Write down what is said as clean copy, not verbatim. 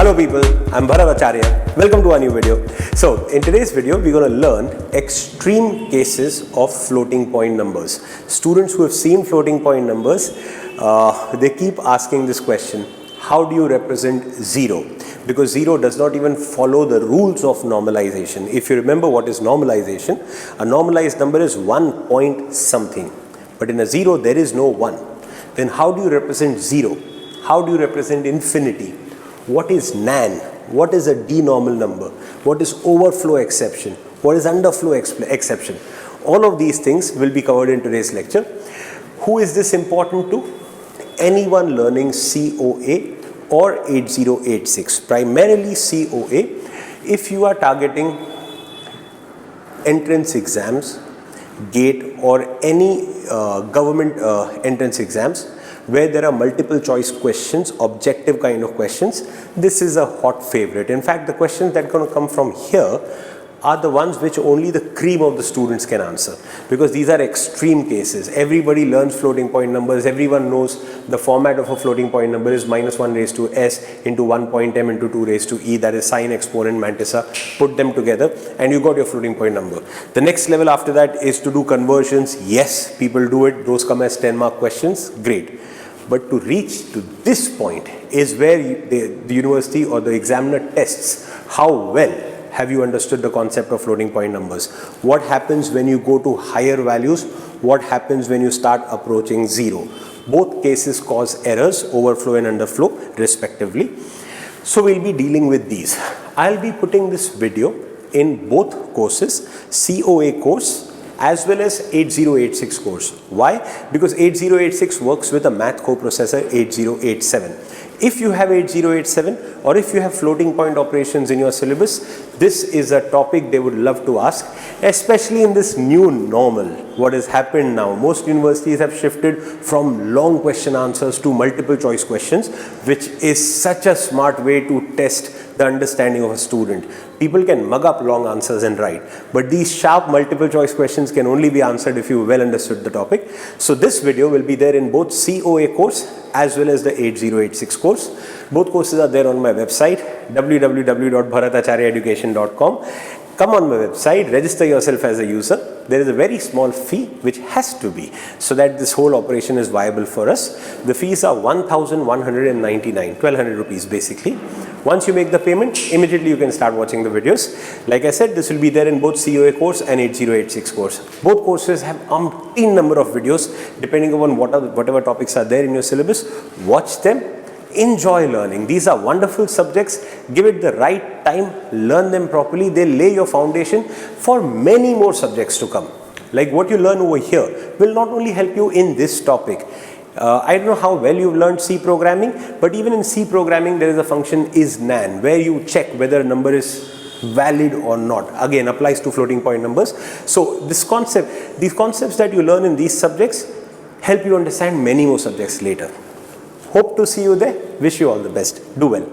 Hello people, I'm Bharat Acharya. Welcome to a new video. So in today's video, we're going to learn extreme cases of floating point numbers. Students who have seen floating point numbers, they keep asking this question: how do you represent 0? Because 0 does not even follow the rules of normalization. If you remember what is normalization, a normalized number is 1 point something. But in a 0, there is no 1. Then how do you represent 0? How do you represent infinity? What is nan? What is a denormal number? What is overflow exception? What is underflow exception? All of these things will be covered in today's lecture. Who is this important to? Anyone learning COA or 8086, primarily COA. If you are targeting entrance exams, GATE or any government entrance exams where there are multiple choice questions, objective kind of questions, this is a hot favorite. In fact, the questions that are going to come from here are the ones which only the cream of the students can answer, because these are extreme cases. Everybody learns floating point numbers. Everyone knows the format of a floating point number is -1 raised to s into 1.m into 2 raised to e, that is sine, exponent, mantissa. Put them together and you got your floating point number. The next level after that is to do conversions. Yes, people do it. Those come as 10-mark questions. Great. But to reach to this point is where the university or the examiner tests how well have you understood the concept of floating point numbers. What happens when you go to higher values? What happens when you start approaching 0? Both cases cause errors, overflow and underflow respectively. So we'll be dealing with these. I'll be putting this video in both courses, COA course as well as 8086 course. Why? Because 8086 works with a math coprocessor 8087. If you have 8087 or if you have floating point operations in your syllabus, this is a topic they would love to ask, especially in this new normal. What has happened now? Most universities have shifted from long question answers to multiple choice questions, which is such a smart way to test the understanding of a student. People can mug up long answers and write, but these sharp multiple choice questions can only be answered if you well understood the topic. So this video will be there in both COA course as well as the 8086 course. Both courses are there on my website, www.bharatacharyaeducation.com. Come on my website, register yourself as a user. There is a very small fee which has to be so that this whole operation is viable for us. The fees are 1199, 1200 rupees basically. Once you make the payment, immediately you can start watching the videos. Like I said, this will be there in both COA course and 8086 course. Both courses have umpteen number of videos depending upon whatever topics are there in your syllabus. Watch them. Enjoy learning. These are wonderful subjects. Give it the right time. Learn them properly. They lay your foundation for many more subjects to come. Like what you learn over here will not only help you in this topic. I don't know how well you've learned C programming, but even in C programming there is a function isNan where you check whether a number is valid or not. Again, applies to floating point numbers. So these concepts that you learn in these subjects help you understand many more subjects later. Hope to see you there. Wish you all the best. Do well.